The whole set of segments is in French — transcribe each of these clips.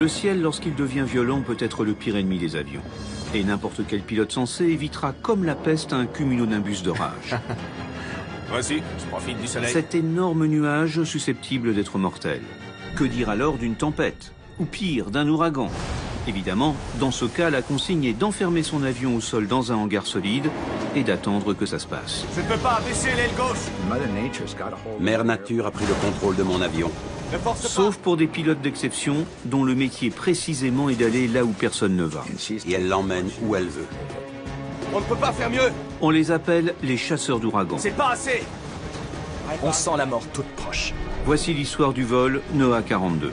Le ciel, lorsqu'il devient violent, peut être le pire ennemi des avions. Et n'importe quel pilote sensé évitera comme la peste un cumulonimbus de rage. Voici, je profite du soleil. Cet énorme nuage susceptible d'être mortel. Que dire alors d'une tempête? Ou pire, d'un ouragan? Évidemment, dans ce cas, la consigne est d'enfermer son avion au sol dans un hangar solide et d'attendre que ça se passe. Je ne peux pas baisser l'aile gauche. Mère Nature a pris le contrôle de mon avion. Ne force pas. Sauf pour des pilotes d'exception, dont le métier précisément est d'aller là où personne ne va. Et elle l'emmène où elle veut. On ne peut pas faire mieux. On les appelle les chasseurs d'ouragans. C'est pas assez. On sent la mort toute proche. Voici l'histoire du vol Noah 42.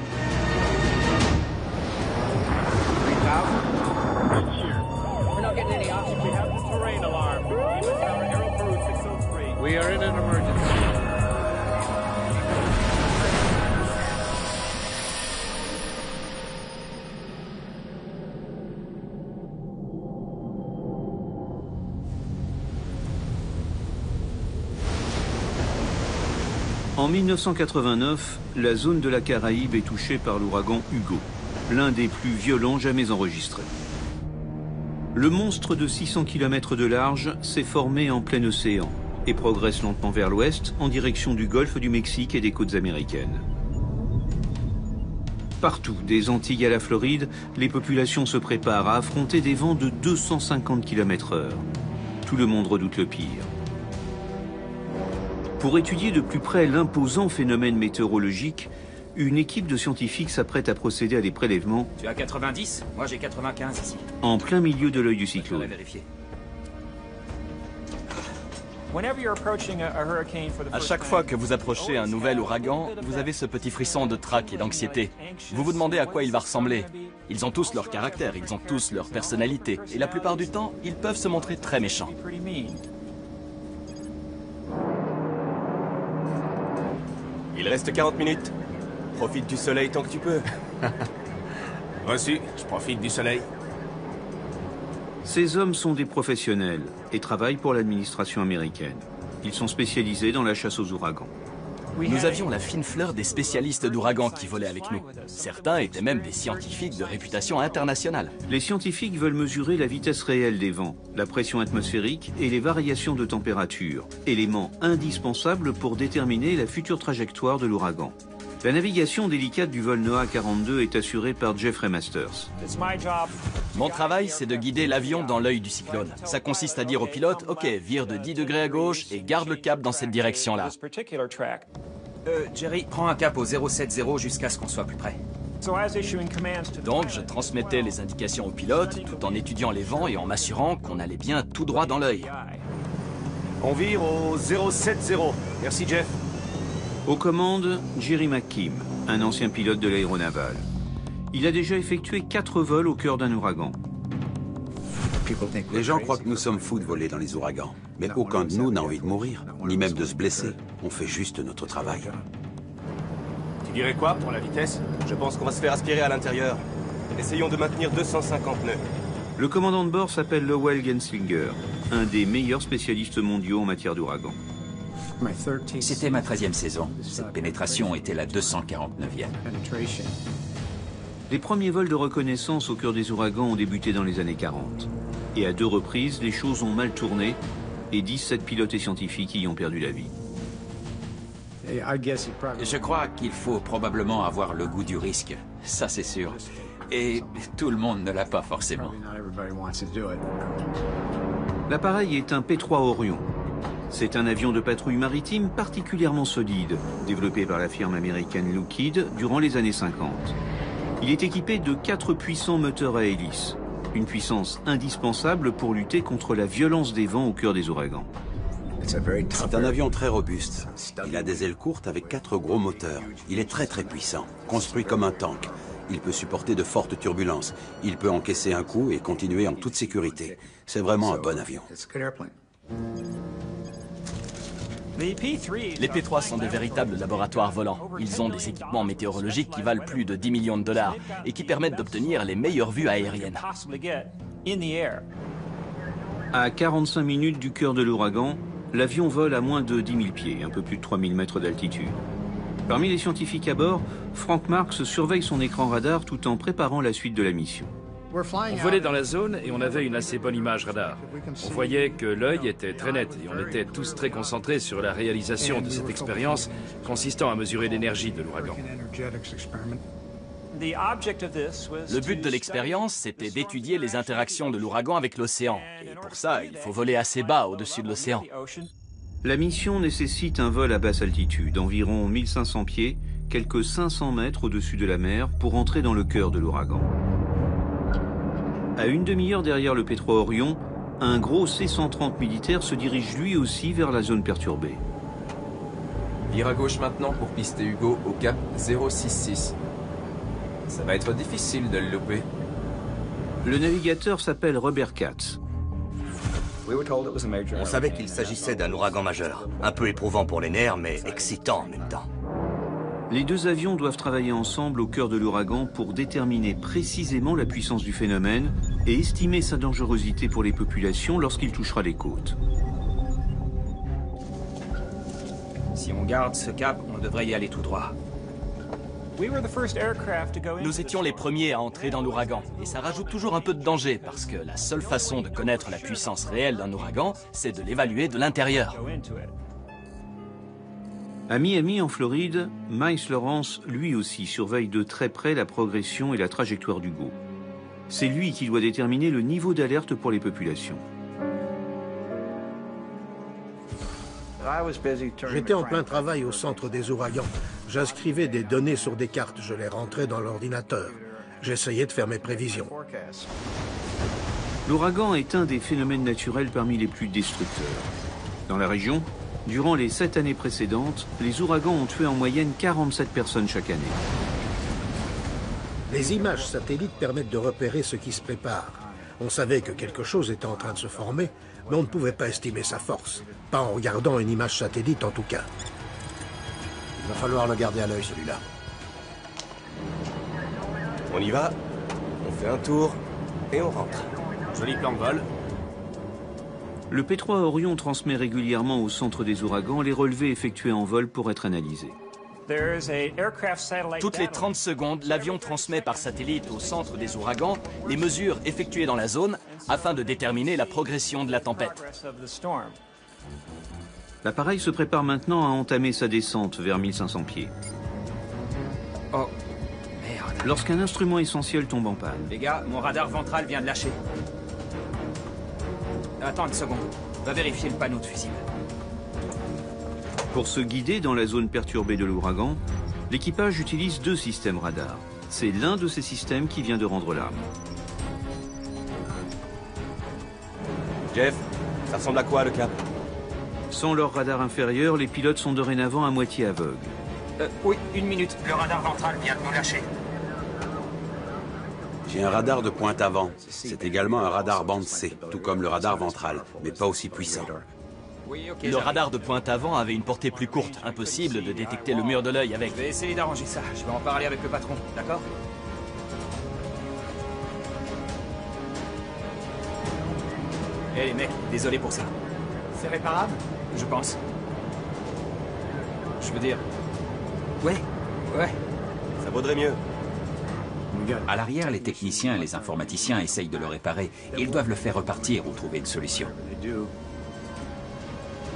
We are in an emergency. En 1989, la zone de la Caraïbe est touchée par l'ouragan Hugo, l'un des plus violents jamais enregistrés. Le monstre de 600 km de large s'est formé en plein océan et progresse lentement vers l'ouest en direction du golfe du Mexique et des côtes américaines. Partout, des Antilles à la Floride, les populations se préparent à affronter des vents de 250 km/h. Tout le monde redoute le pire. Pour étudier de plus près l'imposant phénomène météorologique, une équipe de scientifiques s'apprête à procéder à des prélèvements. Tu as 90? Moi j'ai 95 ici. En plein milieu de l'œil du Je vais cyclone. vérifier. À chaque fois que vous approchez un nouvel ouragan, vous avez ce petit frisson de trac et d'anxiété. Vous vous demandez à quoi il va ressembler. Ils ont tous leur caractère, ils ont tous leur personnalité. Et la plupart du temps, ils peuvent se montrer très méchants. Il reste 40 minutes. Profite du soleil tant que tu peux. Voici, je profite du soleil. Ces hommes sont des professionnels et travaillent pour l'administration américaine. Ils sont spécialisés dans la chasse aux ouragans. Nous avions la fine fleur des spécialistes d'ouragans qui volaient avec nous. Certains étaient même des scientifiques de réputation internationale. Les scientifiques veulent mesurer la vitesse réelle des vents, la pression atmosphérique et les variations de température, éléments indispensables pour déterminer la future trajectoire de l'ouragan. La navigation délicate du vol Noah 42 est assurée par Jeffrey Masters. Mon travail, c'est de guider l'avion dans l'œil du cyclone. Ça consiste à dire au pilote, OK, vire de 10 degrés à gauche et garde le cap dans cette direction-là. Jerry, prends un cap au 070 jusqu'à ce qu'on soit plus près. Donc, je transmettais les indications au pilote tout en étudiant les vents et en m'assurant qu'on allait bien tout droit dans l'œil. On vire au 070. Merci Jeff. Aux commandes, Jerry McKim, un ancien pilote de l'aéronavale. Il a déjà effectué 4 vols au cœur d'un ouragan. Les gens croient que nous sommes fous de voler dans les ouragans. Mais aucun de nous n'a envie de mourir, ni même de se blesser. On fait juste notre travail. Tu dirais quoi pour la vitesse? Je pense qu'on va se faire aspirer à l'intérieur. Essayons de maintenir 250 nœuds. Le commandant de bord s'appelle Lowell Genslinger, un des meilleurs spécialistes mondiaux en matière d'ouragan. C'était ma 13e saison. Cette pénétration était la 249e. Les premiers vols de reconnaissance au cœur des ouragans ont débuté dans les années 40. Et à 2 reprises, les choses ont mal tourné et 17 pilotes et scientifiques y ont perdu la vie. Je crois qu'il faut probablement avoir le goût du risque. Ça c'est sûr. Et tout le monde ne l'a pas forcément. L'appareil est un P-3 Orion. C'est un avion de patrouille maritime particulièrement solide, développé par la firme américaine Lockheed durant les années 50. Il est équipé de 4 puissants moteurs à hélice, une puissance indispensable pour lutter contre la violence des vents au cœur des ouragans. C'est un avion très robuste. Il a des ailes courtes avec 4 gros moteurs. Il est très puissant, construit comme un tank. Il peut supporter de fortes turbulences. Il peut encaisser un coup et continuer en toute sécurité. C'est vraiment un bon avion. Les P3 sont des véritables laboratoires volants. Ils ont des équipements météorologiques qui valent plus de 10 millions de dollars et qui permettent d'obtenir les meilleures vues aériennes. À 45 minutes du cœur de l'ouragan, l'avion vole à moins de 10 000 pieds, un peu plus de 3 000 mètres d'altitude. Parmi les scientifiques à bord, Frank Marks surveille son écran radar tout en préparant la suite de la mission. On volait dans la zone et on avait une assez bonne image radar. On voyait que l'œil était très net et on était tous très concentrés sur la réalisation de cette expérience consistant à mesurer l'énergie de l'ouragan. Le but de l'expérience, c'était d'étudier les interactions de l'ouragan avec l'océan. Et pour ça, il faut voler assez bas au-dessus de l'océan. La mission nécessite un vol à basse altitude, environ 1500 pieds, quelques 500 mètres au-dessus de la mer, pour entrer dans le cœur de l'ouragan. À une demi-heure derrière le P3 Orion, un gros C-130 militaire se dirige lui aussi vers la zone perturbée. Vire à gauche maintenant pour pister Hugo au cap 066. Ça va être difficile de le louper. Le navigateur s'appelle Robert Katz. On savait qu'il s'agissait d'un ouragan majeur. Un peu éprouvant pour les nerfs, mais excitant en même temps. Les deux avions doivent travailler ensemble au cœur de l'ouragan pour déterminer précisément la puissance du phénomène et estimer sa dangerosité pour les populations lorsqu'il touchera les côtes. Si on garde ce cap, on devrait y aller tout droit. Nous étions les premiers à entrer dans l'ouragan. Et ça rajoute toujours un peu de danger, parce que la seule façon de connaître la puissance réelle d'un ouragan, c'est de l'évaluer de l'intérieur. À Miami, en Floride, Miles Lawrence, lui aussi, surveille de très près la progression et la trajectoire d'Hugo. C'est lui qui doit déterminer le niveau d'alerte pour les populations. J'étais en plein travail au centre des ouragans. J'inscrivais des données sur des cartes, je les rentrais dans l'ordinateur. J'essayais de faire mes prévisions. L'ouragan est un des phénomènes naturels parmi les plus destructeurs. Dans la région, durant les 7 années précédentes, les ouragans ont tué en moyenne 47 personnes chaque année. Les images satellites permettent de repérer ce qui se prépare. On savait que quelque chose était en train de se former, mais on ne pouvait pas estimer sa force. Pas en regardant une image satellite en tout cas. Il va falloir le garder à l'œil celui-là. On y va, on fait un tour et on rentre. Joli plan de vol. Le P3 Orion transmet régulièrement au centre des ouragans les relevés effectués en vol pour être analysés. Toutes les 30 secondes, l'avion transmet par satellite au centre des ouragans les mesures effectuées dans la zone afin de déterminer la progression de la tempête. L'appareil se prépare maintenant à entamer sa descente vers 1500 pieds. Oh, merde. Lorsqu'un instrument essentiel tombe en panne. Les gars, mon radar ventral vient de lâcher. Attends une seconde. Va vérifier le panneau de fusible. Pour se guider dans la zone perturbée de l'ouragan, l'équipage utilise 2 systèmes radars. C'est l'un de ces systèmes qui vient de rendre l'arme. Jeff, ça ressemble à quoi le cap? Sans leur radar inférieur, les pilotes sont dorénavant à moitié aveugles. Oui, une minute. Le radar ventral vient de nous lâcher. J'ai un radar de pointe avant. C'est également un radar bande C, tout comme le radar ventral, mais pas aussi puissant. Le radar de pointe avant avait une portée plus courte. Impossible de détecter le mur de l'œil avec. Je vais essayer d'arranger ça. Je vais en parler avec le patron, d'accord? Eh les mecs, désolé pour ça. C'est réparable? Je pense. Je veux dire... Ouais. Ça vaudrait mieux. À l'arrière, les techniciens et les informaticiens essayent de le réparer. Ils doivent le faire repartir ou trouver une solution.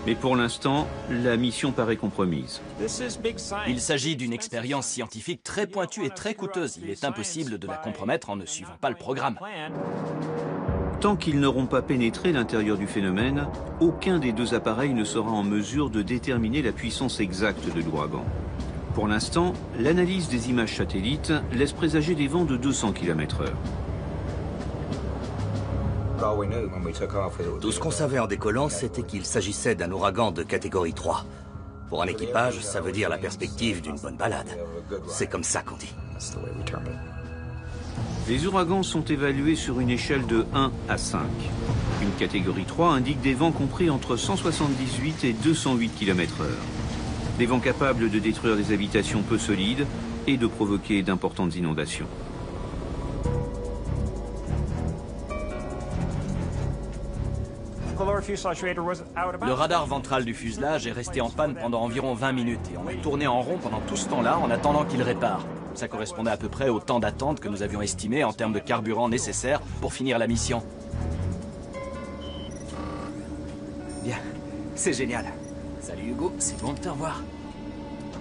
Mais pour l'instant, la mission paraît compromise. Il s'agit d'une expérience scientifique très pointue et très coûteuse. Il est impossible de la compromettre en ne suivant pas le programme. Tant qu'ils n'auront pas pénétré l'intérieur du phénomène, aucun des 2 appareils ne sera en mesure de déterminer la puissance exacte de l'ouragan. Pour l'instant, l'analyse des images satellites laisse présager des vents de 200 km/h. Tout ce qu'on savait en décollant, c'était qu'il s'agissait d'un ouragan de catégorie 3. Pour un équipage, ça veut dire la perspective d'une bonne balade. C'est comme ça qu'on dit. Les ouragans sont évalués sur une échelle de 1 à 5. Une catégorie 3 indique des vents compris entre 178 et 208 km/h. Des vents capables de détruire des habitations peu solides et de provoquer d'importantes inondations. Le radar ventral du fuselage est resté en panne pendant environ 20 minutes et on a tourné en rond pendant tout ce temps-là en attendant qu'il répare. Ça correspondait à peu près au temps d'attente que nous avions estimé en termes de carburant nécessaire pour finir la mission. Bien, c'est génial. Salut Hugo, c'est bon de te revoir.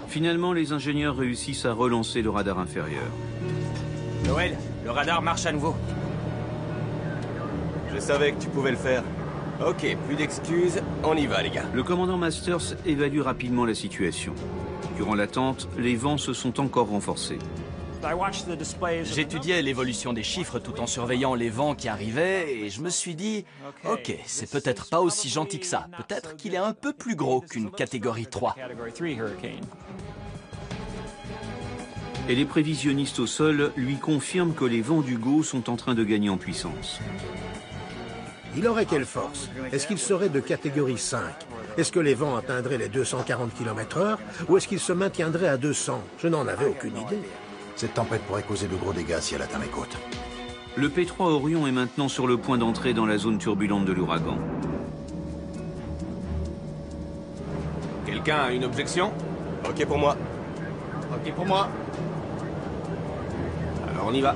Finalement, les ingénieurs réussissent à relancer le radar inférieur. Noël, le radar marche à nouveau. Je savais que tu pouvais le faire. Ok, plus d'excuses, on y va les gars. Le commandant Masters évalue rapidement la situation. Durant l'attente, les vents se sont encore renforcés. J'étudiais l'évolution des chiffres tout en surveillant les vents qui arrivaient et je me suis dit, ok, c'est peut-être pas aussi gentil que ça. Peut-être qu'il est un peu plus gros qu'une catégorie 3. Et les prévisionnistes au sol lui confirment que les vents d'Hugo sont en train de gagner en puissance. Il aurait quelle force? Est-ce qu'il serait de catégorie 5? Est-ce que les vents atteindraient les 240 km/h ou est-ce qu'ils se maintiendraient à 200? Je n'en avais aucune idée. Cette tempête pourrait causer de gros dégâts si elle atteint les côtes. Le P3 Orion est maintenant sur le point d'entrer dans la zone turbulente de l'ouragan. Quelqu'un a une objection? Ok pour moi. Ok pour moi. Alors on y va.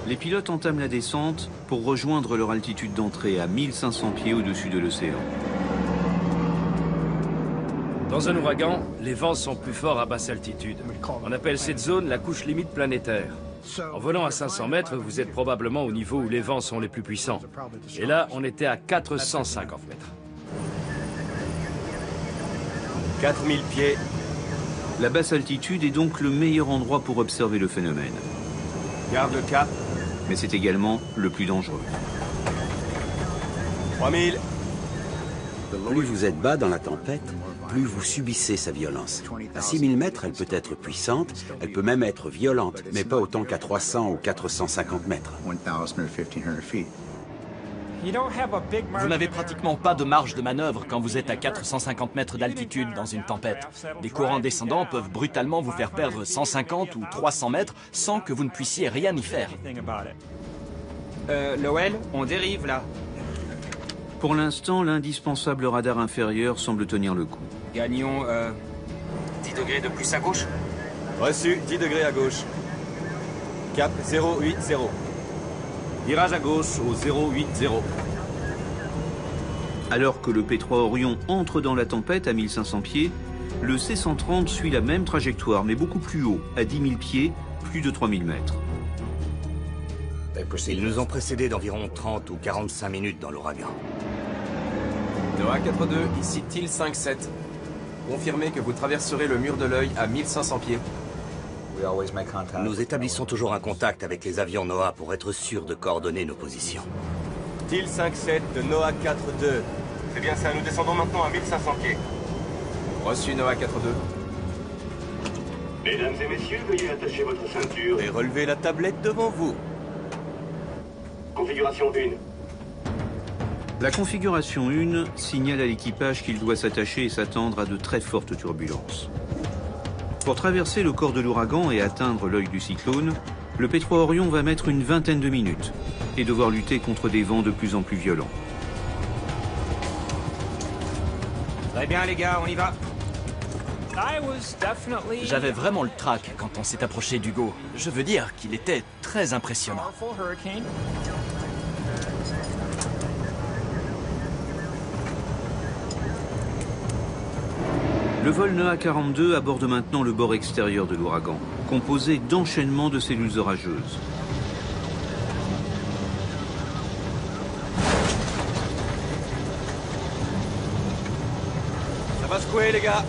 Les pilotes entament la descente pour rejoindre leur altitude d'entrée à 1500 pieds au-dessus de l'océan. Dans un ouragan, les vents sont plus forts à basse altitude. On appelle cette zone la couche limite planétaire. En volant à 500 mètres, vous êtes probablement au niveau où les vents sont les plus puissants. Et là, on était à 450 mètres. 4000 pieds. La basse altitude est donc le meilleur endroit pour observer le phénomène. Garde le cap. Mais c'est également le plus dangereux. 3000. Plus vous êtes bas dans la tempête, plus vous subissez sa violence. À 6000 mètres, elle peut être puissante, elle peut même être violente, mais pas autant qu'à 300 ou 450 mètres. Vous n'avez pratiquement pas de marge de manœuvre quand vous êtes à 450 mètres d'altitude dans une tempête. Des courants descendants peuvent brutalement vous faire perdre 150 ou 300 mètres sans que vous ne puissiez rien y faire. Noël, on dérive là. Pour l'instant, l'indispensable radar inférieur semble tenir le coup. Gagnons 10 degrés de plus à gauche. Reçu, 10 degrés à gauche. Cap 080. Virage à gauche au 080. Alors que le P3 Orion entre dans la tempête à 1500 pieds, le C-130 suit la même trajectoire, mais beaucoup plus haut, à 10 000 pieds, plus de 3000 mètres. Ils nous ont précédés d'environ 30 ou 45 minutes dans l'ouragan. Noah 42, ici Teal 57. Confirmez que vous traverserez le mur de l'œil à 1500 pieds. Nous établissons toujours un contact avec les avions NOAA pour être sûrs de coordonner nos positions. Teal 57 de Noah 42. C'est bien ça, nous descendons maintenant à 1500 pieds. Reçu Noah 42. Mesdames et messieurs, veuillez attacher votre ceinture. Et relevez la tablette devant vous. Configuration 1. La configuration 1 signale à l'équipage qu'il doit s'attacher et s'attendre à de très fortes turbulences. Pour traverser le corps de l'ouragan et atteindre l'œil du cyclone, le P3 Orion va mettre une vingtaine de minutes et devoir lutter contre des vents de plus en plus violents. Très bien les gars, on y va. J'avais vraiment le trac quand on s'est approché d'Hugo. Je veux dire qu'il était très impressionnant. Le vol Noah 42 aborde maintenant le bord extérieur de l'ouragan, composé d'enchaînements de cellules orageuses. Ça va secouer les gars.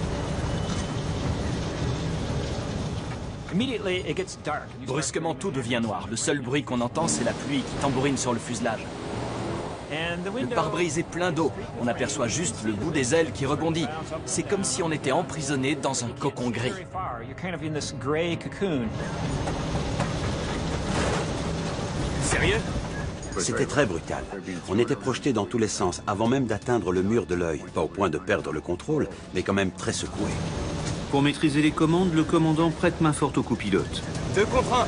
Brusquement, tout devient noir. Le seul bruit qu'on entend, c'est la pluie qui tambourine sur le fuselage. Le pare-brise est plein d'eau. On aperçoit juste le bout des ailes qui rebondit. C'est comme si on était emprisonné dans un cocon gris. Sérieux? C'était très brutal. On était projeté dans tous les sens avant même d'atteindre le mur de l'œil. Pas au point de perdre le contrôle, mais quand même très secoué. Pour maîtriser les commandes, le commandant prête main forte au copilote. 2 contre 1.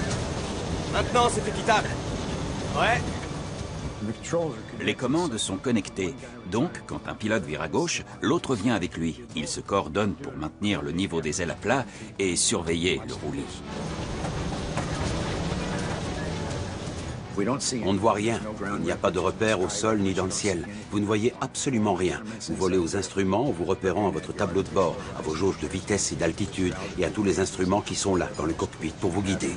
Maintenant, c'est équitable. Ouais. Les commandes sont connectées. Donc, quand un pilote vire à gauche, l'autre vient avec lui. Ils se coordonnent pour maintenir le niveau des ailes à plat et surveiller le roulis. On ne voit rien. Il n'y a pas de repères au sol ni dans le ciel. Vous ne voyez absolument rien. Vous volez aux instruments en vous repérant à votre tableau de bord, à vos jauges de vitesse et d'altitude, et à tous les instruments qui sont là, dans le cockpit, pour vous guider.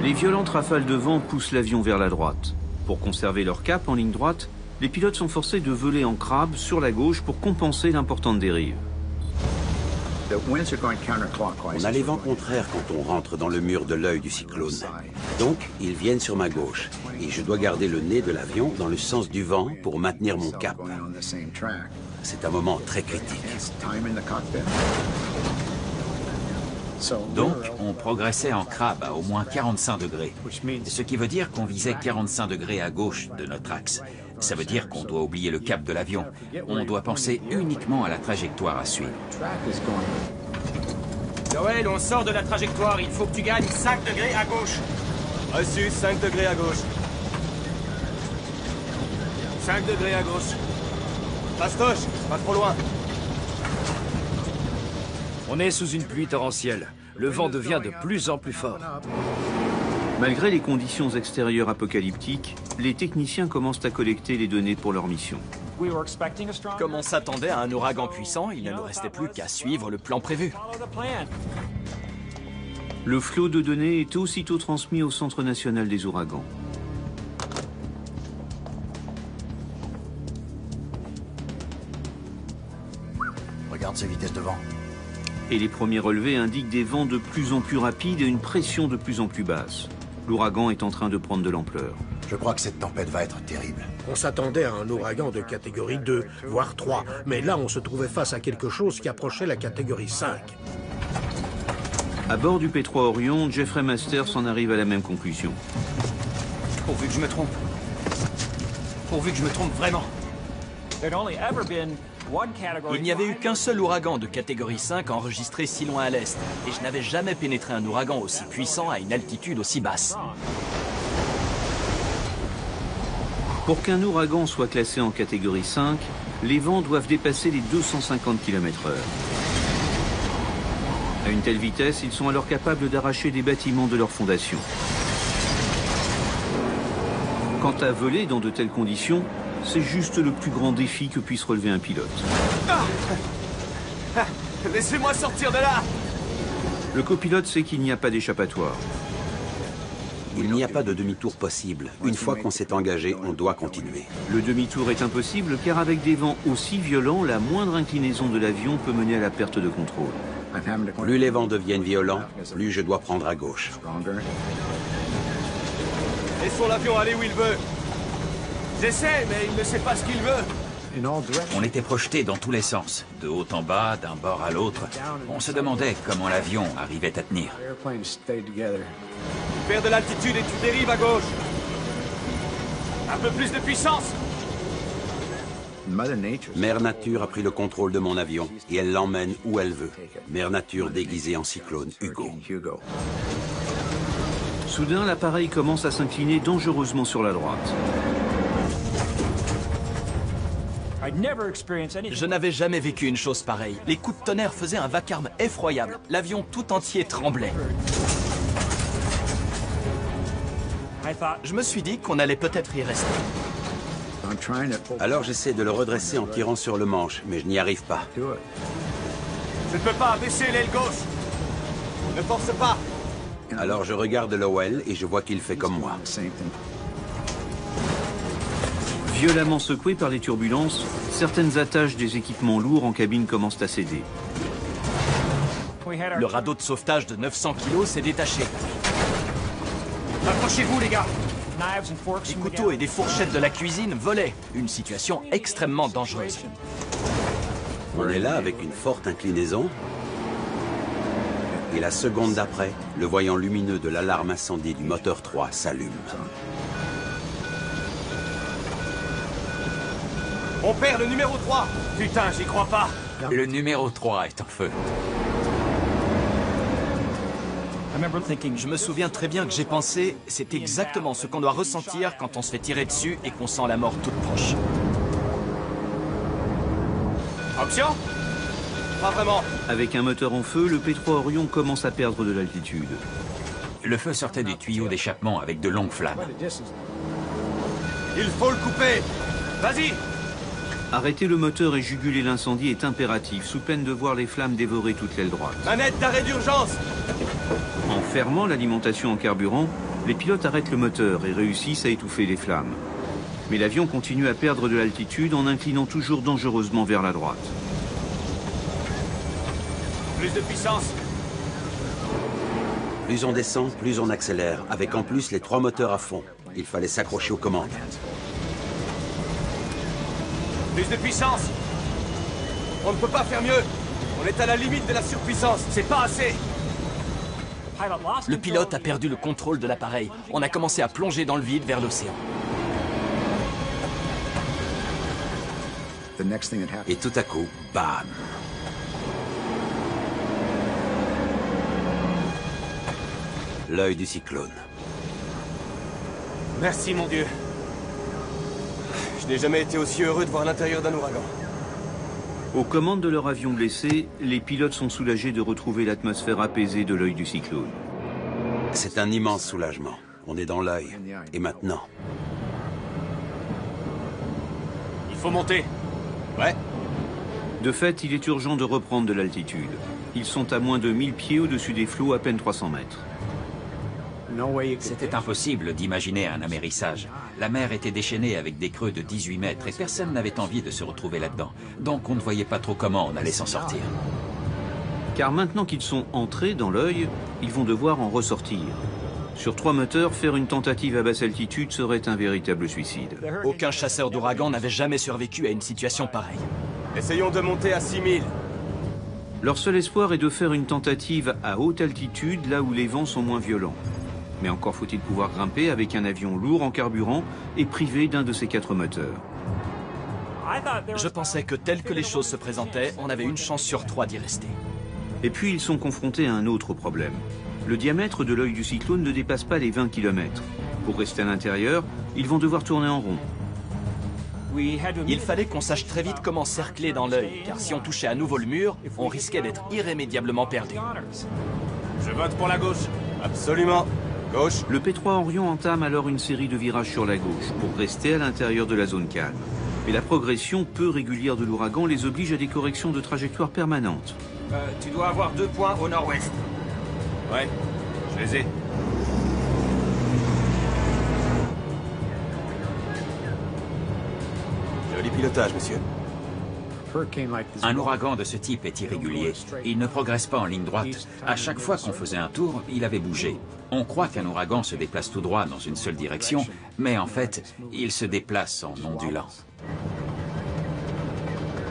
Les violentes rafales de vent poussent l'avion vers la droite. Pour conserver leur cap en ligne droite, les pilotes sont forcés de voler en crabe sur la gauche pour compenser l'importante dérive. On a les vents contraires quand on rentre dans le mur de l'œil du cyclone. Donc, ils viennent sur ma gauche. Et je dois garder le nez de l'avion dans le sens du vent pour maintenir mon cap. C'est un moment très critique. Donc, on progressait en crabe à au moins 45 degrés. Ce qui veut dire qu'on visait 45 degrés à gauche de notre axe. Ça veut dire qu'on doit oublier le cap de l'avion. On doit penser uniquement à la trajectoire à suivre. Noël, on sort de la trajectoire. Il faut que tu gagnes 5 degrés à gauche. Reçu, 5 degrés à gauche. 5 degrés à gauche. Fastoche, pas trop loin. On est sous une pluie torrentielle. Le vent devient de plus en plus fort. Malgré les conditions extérieures apocalyptiques, les techniciens commencent à collecter les données pour leur mission. Comme on s'attendait à un ouragan puissant, il ne nous restait plus qu'à suivre le plan prévu. Le flot de données est aussitôt transmis au Centre national des ouragans. Regarde ces vitesses de vent. Et les premiers relevés indiquent des vents de plus en plus rapides et une pression de plus en plus basse. L'ouragan est en train de prendre de l'ampleur. Je crois que cette tempête va être terrible. On s'attendait à un ouragan de catégorie 2, voire 3, mais là on se trouvait face à quelque chose qui approchait la catégorie 5. À bord du P3 Orion, Jeffrey Masters en arrive à la même conclusion. Pourvu que je me trompe. Pourvu que je me trompe vraiment. Il n'y avait eu qu'un seul ouragan de catégorie 5 enregistré si loin à l'est, et je n'avais jamais pénétré un ouragan aussi puissant à une altitude aussi basse. Pour qu'un ouragan soit classé en catégorie 5, les vents doivent dépasser les 250 km/h. À une telle vitesse, ils sont alors capables d'arracher des bâtiments de leur fondation. Quant à voler dans de telles conditions, c'est juste le plus grand défi que puisse relever un pilote. Laissez-moi sortir de là! Le copilote sait qu'il n'y a pas d'échappatoire. Il n'y a pas de demi-tour possible. Une fois qu'on s'est engagé, on doit continuer. Le demi-tour est impossible car avec des vents aussi violents, la moindre inclinaison de l'avion peut mener à la perte de contrôle. Plus les vents deviennent violents, plus je dois prendre à gauche. Laissons l'avion aller où il veut. J'essaie, mais il ne sait pas ce qu'il veut. On était projetés dans tous les sens, de haut en bas, d'un bord à l'autre. On se demandait comment l'avion arrivait à tenir. Perds de l'altitude et tu dérives à gauche. Un peu plus de puissance. Mère Nature a pris le contrôle de mon avion et elle l'emmène où elle veut. Mère Nature déguisée en cyclone, Hugo. Soudain, l'appareil commence à s'incliner dangereusement sur la droite. Je n'avais jamais vécu une chose pareille. Les coups de tonnerre faisaient un vacarme effroyable. L'avion tout entier tremblait. Je me suis dit qu'on allait peut-être y rester. Alors j'essaie de le redresser en tirant sur le manche, mais je n'y arrive pas. Je ne peux pas baisser l'aile gauche. Ne force pas. Alors je regarde Lowell et je vois qu'il fait comme moi. Violemment secoués par les turbulences, certaines attaches des équipements lourds en cabine commencent à céder. Le radeau de sauvetage de 900 kg s'est détaché. Approchez-vous, les gars. Les couteaux et des fourchettes de la cuisine volaient. Une situation extrêmement dangereuse. On est là avec une forte inclinaison. Et la seconde d'après, le voyant lumineux de l'alarme incendie du moteur 3 s'allume. On perd le numéro 3. Putain, j'y crois pas. Le numéro 3 est en feu. Je me souviens très bien que j'ai pensé, c'est exactement ce qu'on doit ressentir quand on se fait tirer dessus et qu'on sent la mort toute proche. Option? Pas vraiment. Avec un moteur en feu, le P3 Orion commence à perdre de l'altitude. Le feu sortait du tuyau d'échappement avec de longues flammes. Il faut le couper. Vas-y. Arrêter le moteur et juguler l'incendie est impératif, sous peine de voir les flammes dévorer toute l'aile droite. Manette d'arrêt d'urgence. En fermant l'alimentation en carburant, les pilotes arrêtent le moteur et réussissent à étouffer les flammes. Mais l'avion continue à perdre de l'altitude en inclinant toujours dangereusement vers la droite. Plus de puissance. Plus on descend, plus on accélère, avec en plus les 3 moteurs à fond. Il fallait s'accrocher aux commandes. Plus de puissance. On ne peut pas faire mieux. On est à la limite de la surpuissance. C'est pas assez. Le pilote a perdu le contrôle de l'appareil. On a commencé à plonger dans le vide vers l'océan. Et tout à coup, bam! L'œil du cyclone. Merci, mon Dieu. Je n'ai jamais été aussi heureux de voir l'intérieur d'un ouragan. Aux commandes de leur avion blessé, les pilotes sont soulagés de retrouver l'atmosphère apaisée de l'œil du cyclone. C'est un immense soulagement. On est dans l'œil. Et maintenant? Il faut monter. Ouais. De fait, il est urgent de reprendre de l'altitude. Ils sont à moins de 1000 pieds au-dessus des flots, à peine 300 mètres. C'était impossible d'imaginer un amérissage. La mer était déchaînée avec des creux de 18 mètres et personne n'avait envie de se retrouver là-dedans. Donc on ne voyait pas trop comment on allait s'en sortir. Car maintenant qu'ils sont entrés dans l'œil, ils vont devoir en ressortir. Sur 3 moteurs, faire une tentative à basse altitude serait un véritable suicide. Aucun chasseur d'ouragan n'avait jamais survécu à une situation pareille. Essayons de monter à 6000. Leur seul espoir est de faire une tentative à haute altitude, là où les vents sont moins violents. Mais encore faut-il pouvoir grimper avec un avion lourd en carburant et privé d'un de ses 4 moteurs. Je pensais que tel que les choses se présentaient, on avait une chance sur 3 d'y rester. Et puis ils sont confrontés à un autre problème. Le diamètre de l'œil du cyclone ne dépasse pas les 20 km. Pour rester à l'intérieur, ils vont devoir tourner en rond. Il fallait qu'on sache très vite comment cercler dans l'œil, car si on touchait à nouveau le mur, on risquait d'être irrémédiablement perdu. Je vote pour la gauche. Absolument. Gauche. Le P3 Orion entame alors une série de virages sur la gauche pour rester à l'intérieur de la zone calme. Mais la progression peu régulière de l'ouragan les oblige à des corrections de trajectoire permanentes. Tu dois avoir 2 points au nord-ouest. Ouais, je les ai. Joli pilotage, monsieur. Un ouragan de ce type est irrégulier. Il ne progresse pas en ligne droite. À chaque fois qu'on faisait un tour, il avait bougé. On croit qu'un ouragan se déplace tout droit dans une seule direction, mais en fait, il se déplace en ondulant.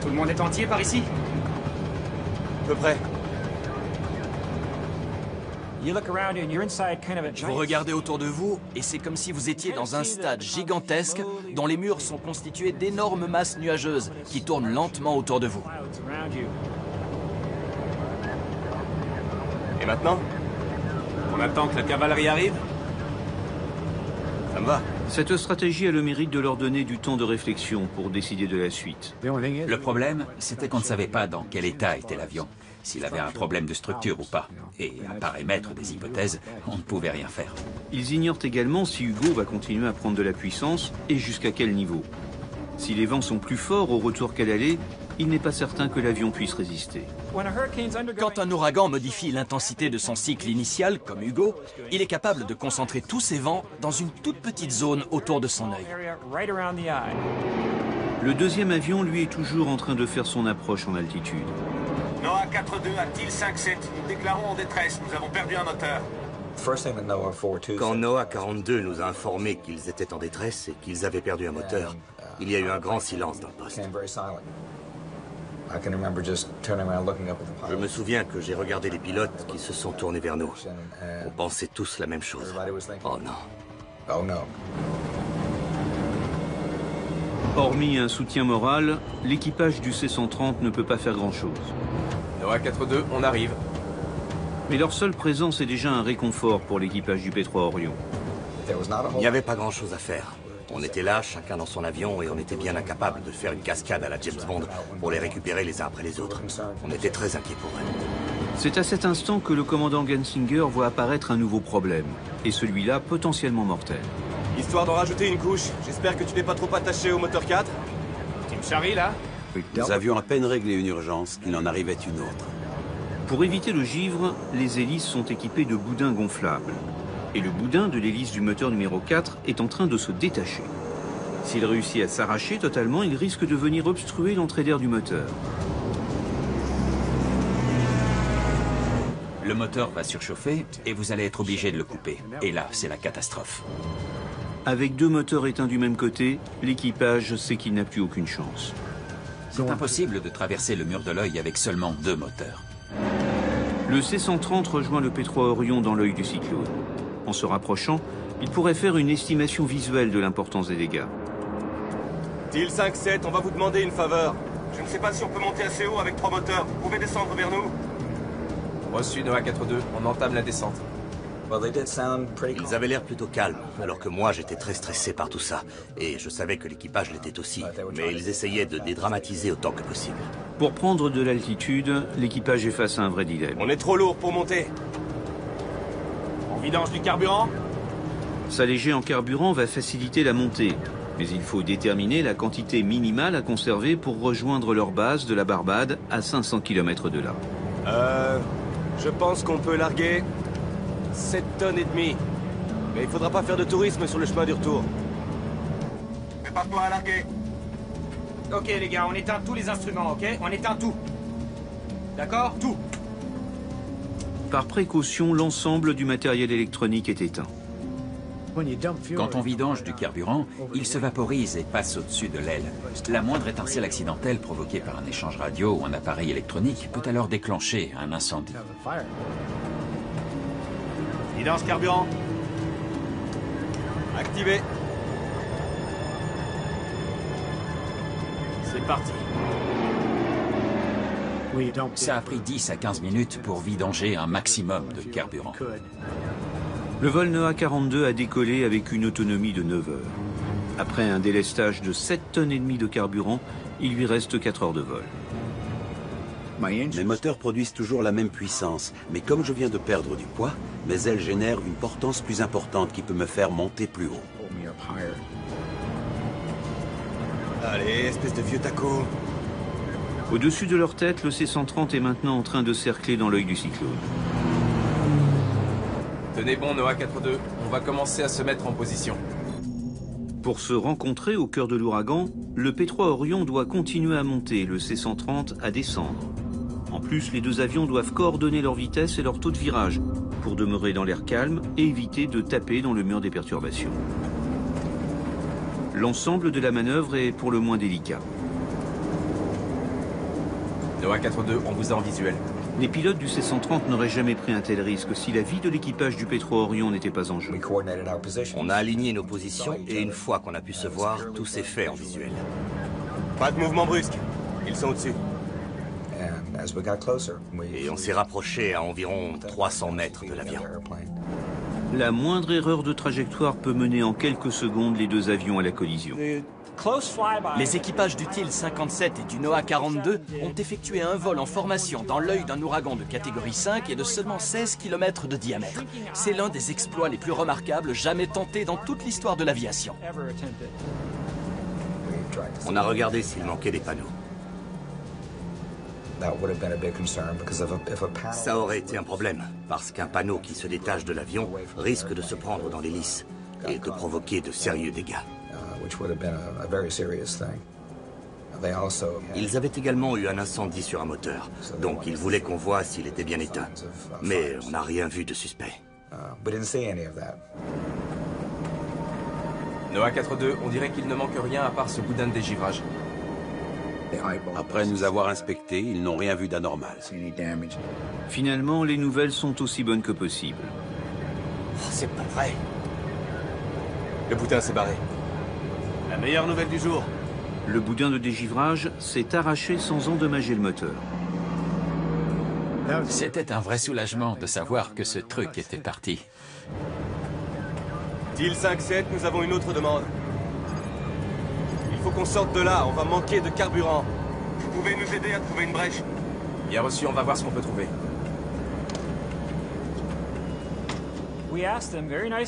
Tout le monde est entier par ici? À peu près. Vous regardez autour de vous, et c'est comme si vous étiez dans un stade gigantesque dont les murs sont constitués d'énormes masses nuageuses qui tournent lentement autour de vous. Et maintenant? On attend que la cavalerie arrive? Ça me va. Cette stratégie a le mérite de leur donner du temps de réflexion pour décider de la suite. Le problème, c'était qu'on ne savait pas dans quel état était l'avion, s'il avait un problème de structure ou pas. Et à part émettre des hypothèses, on ne pouvait rien faire. Ils ignorent également si Hugo va continuer à prendre de la puissance et jusqu'à quel niveau. Si les vents sont plus forts au retour qu'à l'aller, il n'est pas certain que l'avion puisse résister. Quand un ouragan modifie l'intensité de son cycle initial, comme Hugo, il est capable de concentrer tous ses vents dans une toute petite zone autour de son œil. Le deuxième avion, lui, est toujours en train de faire son approche en altitude. NOAA 4-2 à Teal 5-7. Nous déclarons en détresse. Nous avons perdu un moteur. Quand NOAA 42 nous a informé qu'ils étaient en détresse et qu'ils avaient perdu un moteur, il y a eu un grand silence dans le poste. Je me souviens que j'ai regardé les pilotes qui se sont tournés vers nous. On pensait tous la même chose. Oh non. Hormis un soutien moral, l'équipage du C-130 ne peut pas faire grand-chose. NOAA 4-2, on arrive. Mais leur seule présence est déjà un réconfort pour l'équipage du P3 Orion. Il n'y avait pas grand-chose à faire. On était là, chacun dans son avion, et on était bien incapable de faire une cascade à la James Bond pour les récupérer les uns après les autres. On était très inquiets pour eux. C'est à cet instant que le commandant Gensinger voit apparaître un nouveau problème, et celui-là potentiellement mortel. Histoire d'en rajouter une couche, j'espère que tu n'es pas trop attaché au moteur 4. Tu me charries, là? Nous avions à peine réglé une urgence qu'il en arrivait une autre. Pour éviter le givre, les hélices sont équipées de boudins gonflables. Et le boudin de l'hélice du moteur numéro 4 est en train de se détacher. S'il réussit à s'arracher totalement, il risque de venir obstruer l'entrée d'air du moteur. Le moteur va surchauffer et vous allez être obligé de le couper. Et là, c'est la catastrophe. Avec 2 moteurs éteints du même côté, l'équipage sait qu'il n'a plus aucune chance. C'est impossible de traverser le mur de l'œil avec seulement 2 moteurs. Le C-130 rejoint le P3 Orion dans l'œil du cyclone. En se rapprochant, il pourrait faire une estimation visuelle de l'importance des dégâts. Teal 5-7, on va vous demander une faveur. Je ne sais pas si on peut monter assez haut avec 3 moteurs. Vous pouvez descendre vers nous? Reçu, Noah 4-2. On entame la descente. Ils avaient l'air plutôt calmes, alors que moi j'étais très stressé par tout ça. Et je savais que l'équipage l'était aussi, mais ils essayaient de dédramatiser autant que possible. Pour prendre de l'altitude, l'équipage est face à un vrai dilemme. On est trop lourd pour monter. On vidange du carburant? S'alléger en carburant va faciliter la montée, mais il faut déterminer la quantité minimale à conserver pour rejoindre leur base de la Barbade à 500 km de là. Je pense qu'on peut larguer 7 tonnes et demie. Mais il faudra pas faire de tourisme sur le chemin du retour. Prépare-toi à larguer. Ok, les gars, on éteint tous les instruments, ok? On éteint tout. D'accord? Tout. Par précaution, l'ensemble du matériel électronique est éteint. Quand on vidange du carburant, il se vaporise et passe au-dessus de l'aile. La moindre étincelle accidentelle provoquée par un échange radio ou un appareil électronique peut alors déclencher un incendie. Vidange carburant. Activé. C'est parti. Ça a pris 10 à 15 minutes pour vidanger un maximum de carburant. Le vol NOAA 42 a décollé avec une autonomie de 9 heures. Après un délestage de 7 tonnes et demie de carburant, il lui reste 4 heures de vol. Mes moteurs produisent toujours la même puissance, mais comme je viens de perdre du poids, mes ailes génèrent une portance plus importante qui peut me faire monter plus haut. Allez, espèce de vieux taco. Au-dessus de leur tête, le C-130 est maintenant en train de cercler dans l'œil du cyclone. Tenez bon, Noah 4-2. On va commencer à se mettre en position. Pour se rencontrer au cœur de l'ouragan, le P3 Orion doit continuer à monter, le C-130 à descendre. En plus, les 2 avions doivent coordonner leur vitesse et leur taux de virage pour demeurer dans l'air calme et éviter de taper dans le mur des perturbations. L'ensemble de la manœuvre est pour le moins délicat. Noah 4-2, on vous a en visuel. Les pilotes du C-130 n'auraient jamais pris un tel risque si la vie de l'équipage du P3 Orion n'était pas en jeu. On a aligné nos positions et une fois qu'on a pu se voir, tout s'est fait en visuel. Pas de mouvement brusque. Ils sont au-dessus. Et on s'est rapproché à environ 300 mètres de l'avion. La moindre erreur de trajectoire peut mener en quelques secondes les 2 avions à la collision. Les équipages du Teal 57 et du Noah 42 ont effectué un vol en formation dans l'œil d'un ouragan de catégorie 5 et de seulement 16 km de diamètre. C'est l'un des exploits les plus remarquables jamais tentés dans toute l'histoire de l'aviation. On a regardé s'il manquait des panneaux. Ça aurait été un problème, parce qu'un panneau qui se détache de l'avion risque de se prendre dans l'hélice et de provoquer de sérieux dégâts. Ils avaient également eu un incendie sur un moteur, donc ils voulaient qu'on voie s'il était bien éteint. Mais on n'a rien vu de suspect. Noah 4-2, on dirait qu'il ne manque rien à part ce boudin de dégivrage. Après nous avoir inspectés, ils n'ont rien vu d'anormal. Finalement, les nouvelles sont aussi bonnes que possible. Oh, c'est pas vrai. Le boudin s'est barré. La meilleure nouvelle du jour. Le boudin de dégivrage s'est arraché sans endommager le moteur. C'était un vrai soulagement de savoir que ce truc était parti. Teal 5-7, nous avons une autre demande. Il faut qu'on sorte de là, on va manquer de carburant. Vous pouvez nous aider à trouver une brèche? Bien reçu, on va voir ce qu'on peut trouver.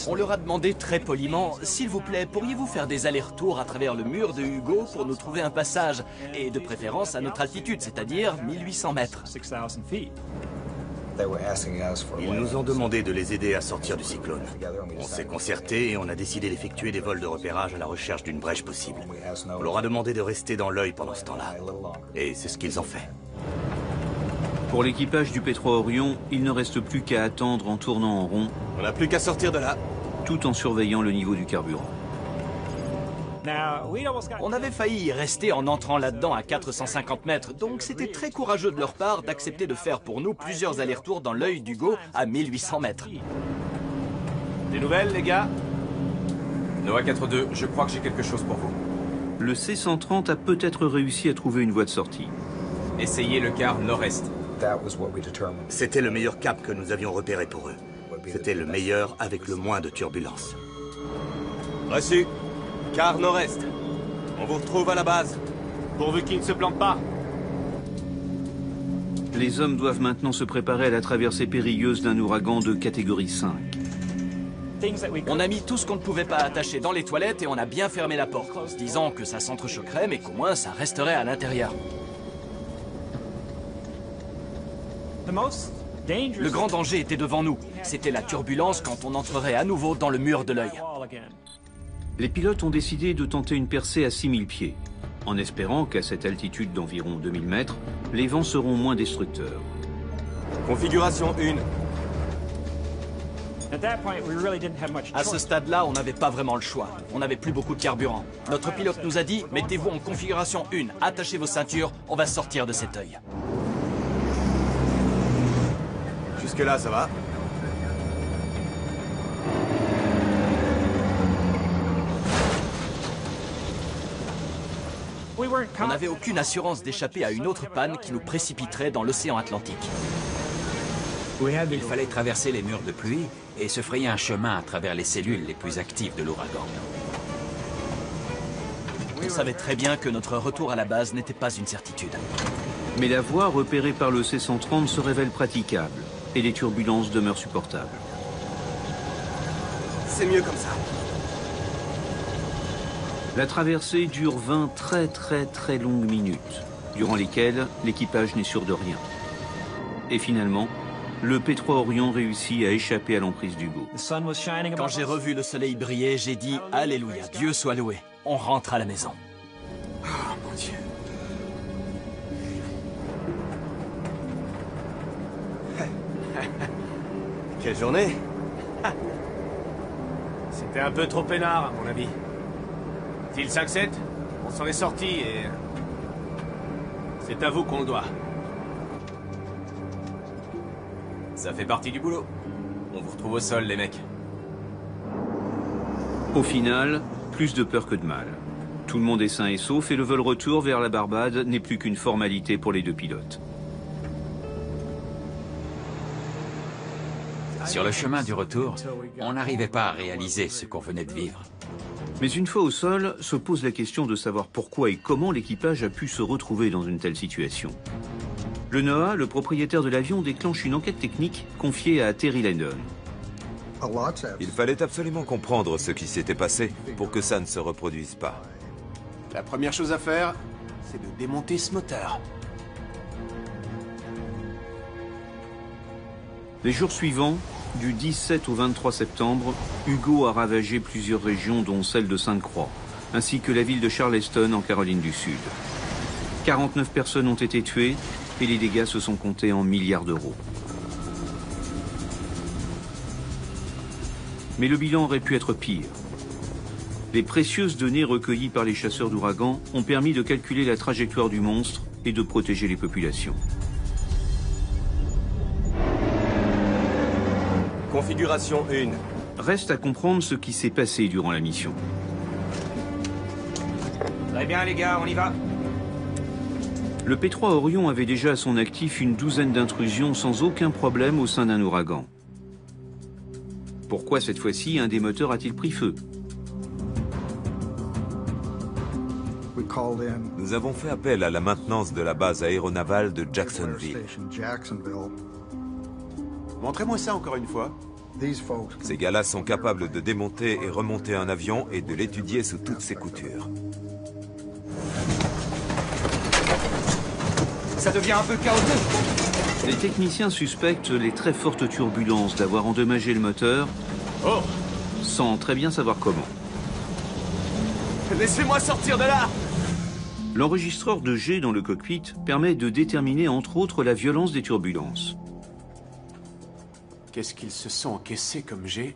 On leur a demandé très poliment, s'il vous plaît, pourriez-vous faire des allers-retours à travers le mur de Hugo pour nous trouver un passage, et de préférence à notre altitude, c'est-à-dire 1800 mètres. Ils nous ont demandé de les aider à sortir du cyclone. On s'est concerté et on a décidé d'effectuer des vols de repérage à la recherche d'une brèche possible. On leur a demandé de rester dans l'œil pendant ce temps-là. Et c'est ce qu'ils ont fait. Pour l'équipage du P3 Orion, il ne reste plus qu'à attendre en tournant en rond. On n'a plus qu'à sortir de là. Tout en surveillant le niveau du carburant. On avait failli y rester en entrant là-dedans à 450 mètres, donc c'était très courageux de leur part d'accepter de faire pour nous plusieurs allers-retours dans l'œil d'Hugo à 1800 mètres. Des nouvelles, les gars? Noah 4-2, je crois que j'ai quelque chose pour vous. Le C-130 a peut-être réussi à trouver une voie de sortie. Essayez le quart nord-est. C'était le meilleur cap que nous avions repéré pour eux. C'était le meilleur avec le moins de turbulences. Reçu. Quart nord-est. On vous retrouve à la base. Pourvu qu'ils ne se plantent pas. Les hommes doivent maintenant se préparer à la traversée périlleuse d'un ouragan de catégorie 5. On a mis tout ce qu'on ne pouvait pas attacher dans les toilettes et on a bien fermé la porte, en se disant que ça s'entrechoquerait mais qu'au moins ça resterait à l'intérieur. Le grand danger était devant nous. C'était la turbulence quand on entrerait à nouveau dans le mur de l'œil. Les pilotes ont décidé de tenter une percée à 6000 pieds, en espérant qu'à cette altitude d'environ 2000 mètres, les vents seront moins destructeurs. Configuration 1. À ce stade-là, on n'avait pas vraiment le choix. On n'avait plus beaucoup de carburant. Notre pilote nous a dit, mettez-vous en configuration 1, attachez vos ceintures, on va sortir de cet œil. Jusque-là, ça va? On n'avait aucune assurance d'échapper à une autre panne qui nous précipiterait dans l'océan Atlantique. Il fallait traverser les murs de pluie et se frayer un chemin à travers les cellules les plus actives de l'ouragan. On savait très bien que notre retour à la base n'était pas une certitude. Mais la voie repérée par le C-130 se révèle praticable et les turbulences demeurent supportables. C'est mieux comme ça. La traversée dure 20 très longues minutes, durant lesquelles l'équipage n'est sûr de rien. Et finalement, le P3 Orion réussit à échapper à l'emprise d'Hugo. Quand j'ai revu le soleil briller, j'ai dit « Alléluia, Dieu soit loué, on rentre à la maison ». Oh mon Dieu. Quelle journée. C'était un peu trop peinard, à mon avis. Teal 5-7, on s'en est sorti et... c'est à vous qu'on le doit. Ça fait partie du boulot. On vous retrouve au sol, les mecs. Au final, plus de peur que de mal. Tout le monde est sain et sauf et le vol retour vers la Barbade n'est plus qu'une formalité pour les deux pilotes. Sur le chemin du retour, on n'arrivait pas à réaliser ce qu'on venait de vivre. Mais une fois au sol, se pose la question de savoir pourquoi et comment l'équipage a pu se retrouver dans une telle situation. Le NOAA, le propriétaire de l'avion, déclenche une enquête technique confiée à Terry Landon. Il fallait absolument comprendre ce qui s'était passé pour que ça ne se reproduise pas. La première chose à faire, c'est de démonter ce moteur. Les jours suivants, du 17 au 23 septembre, Hugo a ravagé plusieurs régions dont celle de Sainte-Croix, ainsi que la ville de Charleston en Caroline du Sud. 49 personnes ont été tuées et les dégâts se sont comptés en milliards d'euros. Mais le bilan aurait pu être pire. Les précieuses données recueillies par les chasseurs d'ouragans ont permis de calculer la trajectoire du monstre et de protéger les populations. Configuration 1. Reste à comprendre ce qui s'est passé durant la mission. Très bien les gars, on y va. Le P3 Orion avait déjà à son actif une douzaine d'intrusions sans aucun problème au sein d'un ouragan. Pourquoi cette fois-ci un des moteurs a-t-il pris feu? Nous avons fait appel à la maintenance de la base aéronavale de Jacksonville. Montrez-moi ça encore une fois. Ces gars-là sont capables de démonter et remonter un avion et de l'étudier sous toutes ses coutures. Ça devient un peu chaotique. Les techniciens suspectent les très fortes turbulences d'avoir endommagé le moteur, sans très bien savoir comment. Laissez-moi sortir de là! L'enregistreur de G dans le cockpit permet de déterminer entre autres la violence des turbulences. Qu'est-ce qu'ils se sont encaissés comme jet?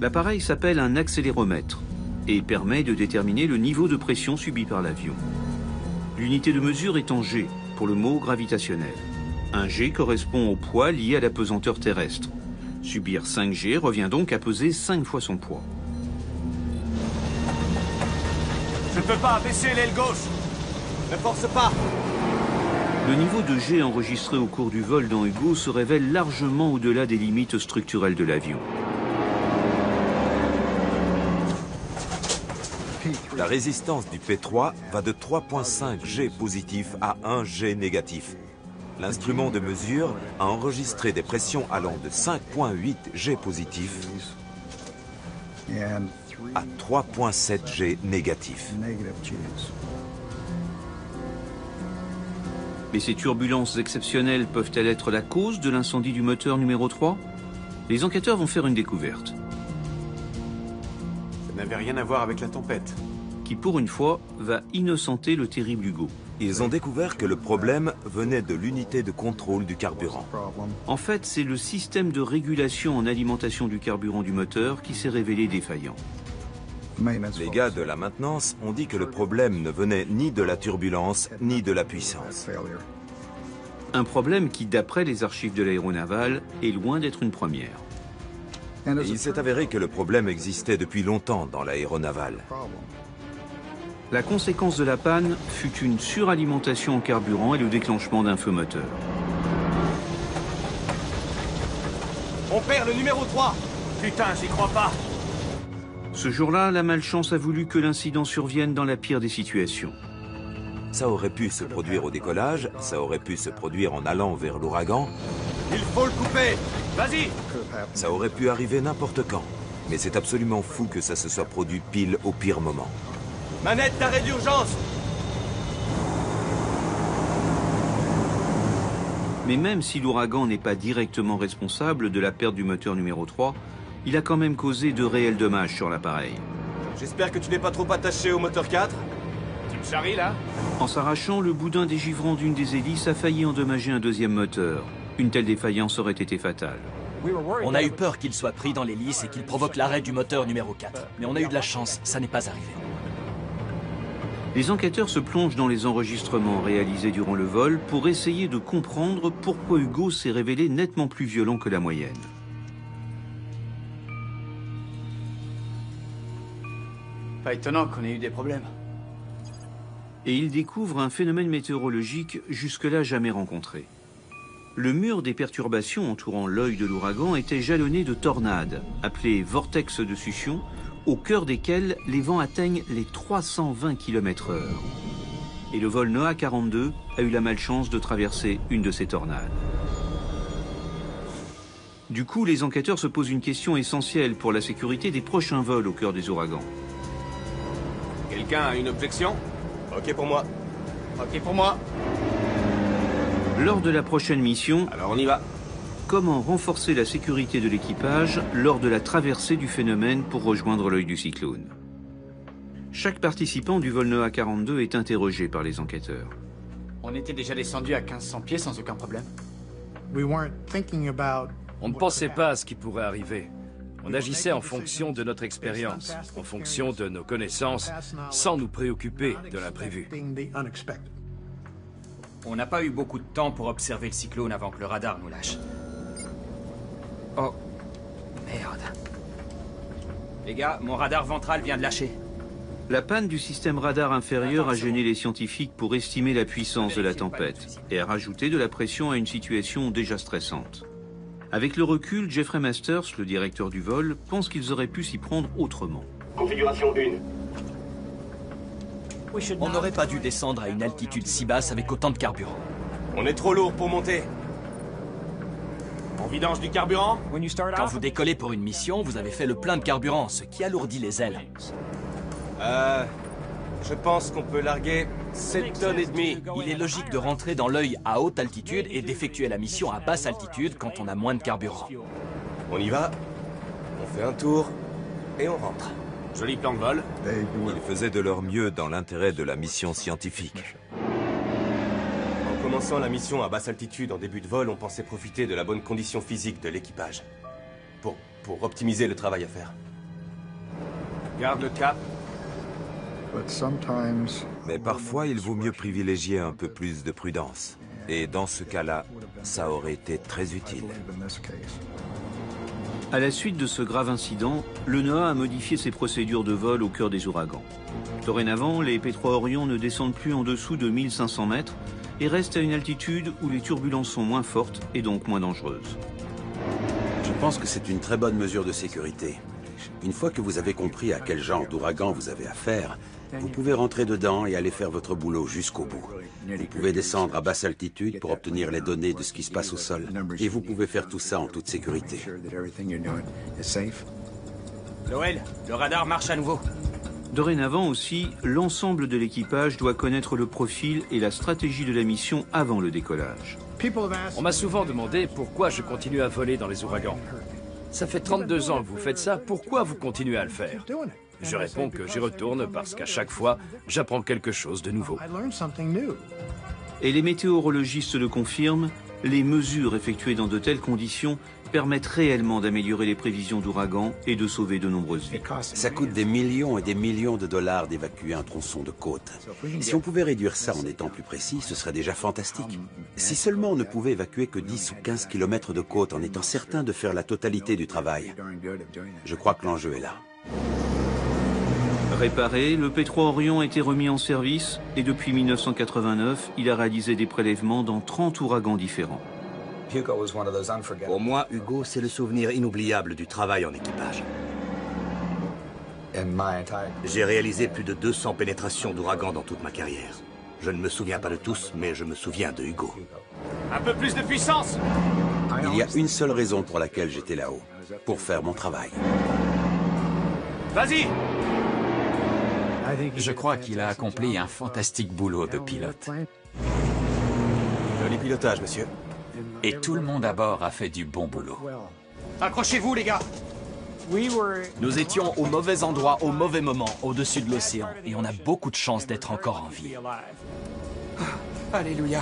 L'appareil s'appelle un accéléromètre et permet de déterminer le niveau de pression subi par l'avion. L'unité de mesure est en G, pour le mot gravitationnel. Un G correspond au poids lié à la pesanteur terrestre. Subir 5 G revient donc à peser 5 fois son poids. Je ne peux pas abaisser l'aile gauche! Ne force pas! Le niveau de G enregistré au cours du vol dans Hugo se révèle largement au-delà des limites structurelles de l'avion. La résistance du P3 va de 3,5 G positif à 1 G négatif. L'instrument de mesure a enregistré des pressions allant de 5,8 G positif à 3,7 G négatif. Mais ces turbulences exceptionnelles peuvent-elles être la cause de l'incendie du moteur numéro 3? Les enquêteurs vont faire une découverte. Ça n'avait rien à voir avec la tempête. Qui, pour une fois, va innocenter le terrible Hugo. Ils ont découvert que le problème venait de l'unité de contrôle du carburant. En fait, c'est le système de régulation en alimentation du carburant du moteur qui s'est révélé défaillant. Les gars de la maintenance ont dit que le problème ne venait ni de la turbulence, ni de la puissance. Un problème qui, d'après les archives de l'aéronavale, est loin d'être une première. Et il s'est avéré que le problème existait depuis longtemps dans l'aéronavale. La conséquence de la panne fut une suralimentation en carburant et le déclenchement d'un feu moteur. On perd le numéro 3! Putain, j'y crois pas! Ce jour-là, la malchance a voulu que l'incident survienne dans la pire des situations. Ça aurait pu se produire au décollage, ça aurait pu se produire en allant vers l'ouragan. Il faut le couper! Vas-y! Ça aurait pu arriver n'importe quand. Mais c'est absolument fou que ça se soit produit pile au pire moment. Manette d'arrêt d'urgence! Mais même si l'ouragan n'est pas directement responsable de la perte du moteur numéro 3, il a quand même causé de réels dommages sur l'appareil. J'espère que tu n'es pas trop attaché au moteur 4. Tu me charries là? En s'arrachant, le boudin dégivrant d'une des hélices a failli endommager un deuxième moteur. Une telle défaillance aurait été fatale. On a eu peur qu'il soit pris dans l'hélice et qu'il provoque l'arrêt du moteur numéro 4. Mais on a eu de la chance, ça n'est pas arrivé. Les enquêteurs se plongent dans les enregistrements réalisés durant le vol pour essayer de comprendre pourquoi Hugo s'est révélé nettement plus violent que la moyenne. Pas étonnant qu'on ait eu des problèmes. Et ils découvrent un phénomène météorologique jusque-là jamais rencontré. Le mur des perturbations entourant l'œil de l'ouragan était jalonné de tornades, appelées vortex de succion, au cœur desquels les vents atteignent les 320 km/h. Et le vol Noah 42 a eu la malchance de traverser une de ces tornades. Du coup, les enquêteurs se posent une question essentielle pour la sécurité des prochains vols au cœur des ouragans. Quelqu'un a une objection? Ok pour moi. Ok pour moi. Lors de la prochaine mission, alors on y va. Comment renforcer la sécurité de l'équipage lors de la traversée du phénomène pour rejoindre l'œil du cyclone? Chaque participant du vol Noah 42 est interrogé par les enquêteurs. On était déjà descendu à 1500 pieds sans aucun problème. On ne pensait pas à ce qui pourrait arriver. On agissait en fonction de notre expérience, en fonction de nos connaissances, sans nous préoccuper de l'imprévu. On n'a pas eu beaucoup de temps pour observer le cyclone avant que le radar nous lâche. Oh, merde. Les gars, mon radar ventral vient de lâcher. La panne du système radar inférieur a gêné les scientifiques pour estimer la puissance de la tempête et a rajouté de la pression à une situation déjà stressante. Avec le recul, Jeffrey Masters, le directeur du vol, pense qu'ils auraient pu s'y prendre autrement. Configuration 1. On n'aurait pas dû descendre à une altitude si basse avec autant de carburant. On est trop lourd pour monter. On vidange du carburant? Quand vous décollez pour une mission, vous avez fait le plein de carburant, ce qui alourdit les ailes. Je pense qu'on peut larguer 7 tonnes et demie. Il est logique de rentrer dans l'œil à haute altitude et d'effectuer la mission à basse altitude quand on a moins de carburant. On y va, on fait un tour et on rentre. Joli plan de vol. Ils faisaient de leur mieux dans l'intérêt de la mission scientifique. En commençant la mission à basse altitude en début de vol, on pensait profiter de la bonne condition physique de l'équipage. Pour optimiser le travail à faire. Garde le cap. Mais parfois, il vaut mieux privilégier un peu plus de prudence. Et dans ce cas-là, ça aurait été très utile. À la suite de ce grave incident, le NOAA a modifié ses procédures de vol au cœur des ouragans. Dorénavant, les P3 Orion ne descendent plus en dessous de 1500 mètres et restent à une altitude où les turbulences sont moins fortes et donc moins dangereuses. Je pense que c'est une très bonne mesure de sécurité. Une fois que vous avez compris à quel genre d'ouragan vous avez affaire, vous pouvez rentrer dedans et aller faire votre boulot jusqu'au bout. Vous pouvez descendre à basse altitude pour obtenir les données de ce qui se passe au sol. Et vous pouvez faire tout ça en toute sécurité. Lowell, le radar marche à nouveau. Dorénavant aussi, l'ensemble de l'équipage doit connaître le profil et la stratégie de la mission avant le décollage. On m'a souvent demandé pourquoi je continue à voler dans les ouragans. Ça fait 32 ans que vous faites ça, pourquoi vous continuez à le faire? Je réponds que j'y retourne parce qu'à chaque fois, j'apprends quelque chose de nouveau. Et les météorologistes le confirment, les mesures effectuées dans de telles conditions permettent réellement d'améliorer les prévisions d'ouragans et de sauver de nombreuses vies. Ça coûte des millions et des millions de dollars d'évacuer un tronçon de côte. Si on pouvait réduire ça en étant plus précis, ce serait déjà fantastique. Si seulement on ne pouvait évacuer que 10 ou 15 kilomètres de côte en étant certain de faire la totalité du travail. Je crois que l'enjeu est là. Réparé, le P3 Orion a été remis en service et depuis 1989, il a réalisé des prélèvements dans 30 ouragans différents. Pour moi, Hugo, c'est le souvenir inoubliable du travail en équipage. J'ai réalisé plus de 200 pénétrations d'ouragans dans toute ma carrière. Je ne me souviens pas de tous, mais je me souviens de Hugo. Un peu plus de puissance! Il y a une seule raison pour laquelle j'étais là-haut. Pour faire mon travail. Vas-y! Je crois qu'il a accompli un fantastique boulot de pilote. Joli pilotage, monsieur. Et tout le monde à bord a fait du bon boulot. Accrochez-vous, les gars! Nous étions au mauvais endroit, au mauvais moment, au-dessus de l'océan. Et on a beaucoup de chance d'être encore en vie. Alléluia.